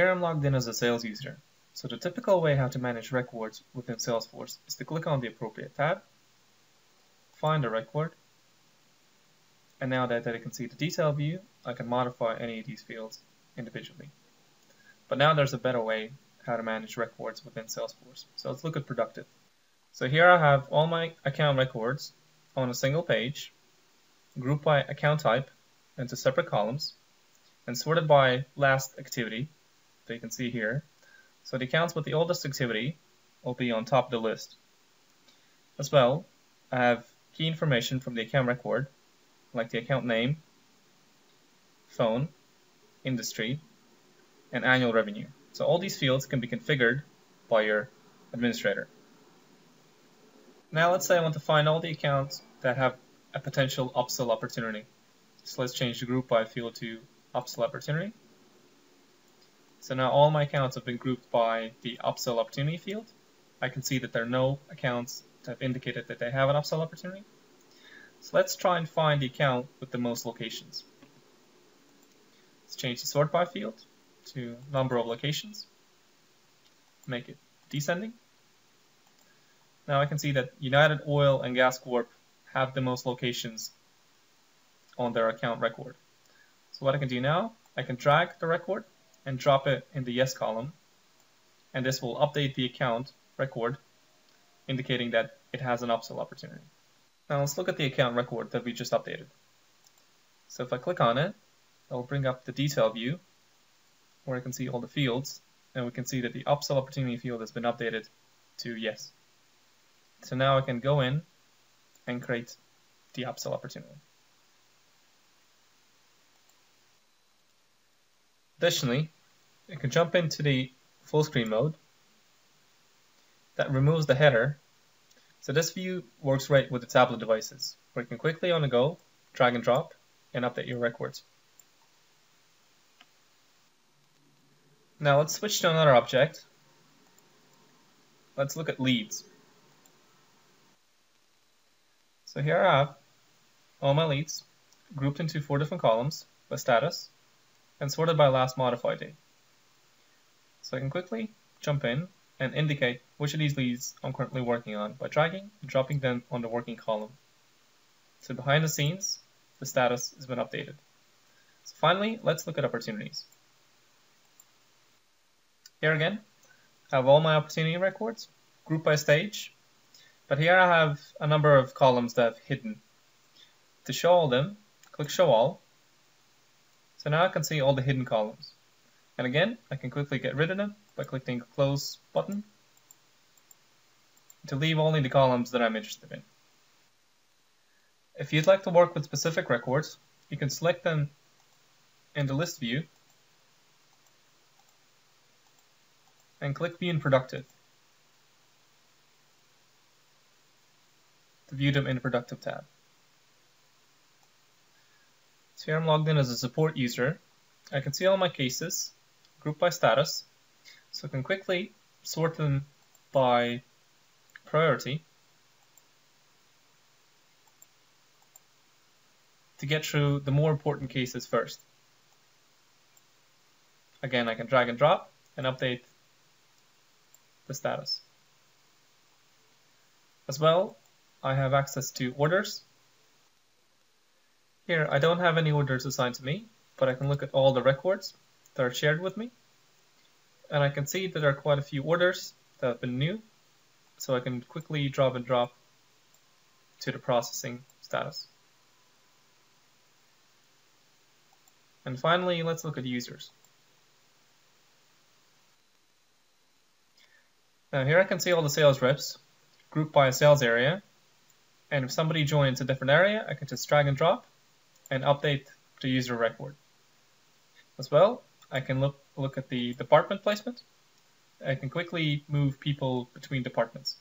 Here I'm logged in as a sales user. So the typical way how to manage records within Salesforce is to click on the appropriate tab, find a record, and now that I can see the detail view, I can modify any of these fields individually. But now there's a better way how to manage records within Salesforce. So let's look at productive. So here I have all my account records on a single page, grouped by account type into separate columns, and sorted by last activity, that you can see here. So the accounts with the oldest activity will be on top of the list. As well, I have key information from the account record, like the account name, phone, industry, and annual revenue. So all these fields can be configured by your administrator. Now let's say I want to find all the accounts that have a potential upsell opportunity. So let's change the group by field to upsell opportunity. So now all my accounts have been grouped by the upsell opportunity field. I can see that there are no accounts that have indicated that they have an upsell opportunity. So let's try and find the account with the most locations. Let's change the sort by field to number of locations. Make it descending. Now I can see that United Oil and Gas Corp have the most locations on their account record. So what I can do now, I can drag the record and drop it in the yes column, and this will update the account record, indicating that it has an upsell opportunity. Now let's look at the account record that we just updated. So if I click on it, it will bring up the detail view, where I can see all the fields, and we can see that the upsell opportunity field has been updated to yes. So now I can go in and create the upsell opportunity. Additionally, I can jump into the full screen mode that removes the header. So this view works great with the tablet devices, where you can quickly on the go drag and drop and update your records. Now let's switch to another object. Let's look at leads. So here I have all my leads grouped into 4 different columns by status and sorted by last modified date. So I can quickly jump in and indicate which of these leads I'm currently working on by dragging and dropping them on the working column. So behind the scenes, the status has been updated. So finally, let's look at opportunities. Here again, I have all my opportunity records grouped by stage, but here I have a number of columns that I've hidden. To show all them, click Show All. So now I can see all the hidden columns. And again, I can quickly get rid of them by clicking the Close button to leave only the columns that I'm interested in. If you'd like to work with specific records, you can select them in the list view and click View in Productive to view them in the Productive tab. So here I'm logged in as a support user. I can see all my cases grouped by status, so I can quickly sort them by priority to get through the more important cases first. Again, I can drag and drop and update the status. As well, I have access to orders. Here, I don't have any orders assigned to me, but I can look at all the records that are shared with me. And I can see that there are quite a few orders that have been new, so I can quickly drag and drop to the processing status. And finally, let's look at users. Now here I can see all the sales reps grouped by a sales area, and if somebody joins a different area, I can just drag and drop and update the user record. As well, I can look at the department placement. I can quickly move people between departments.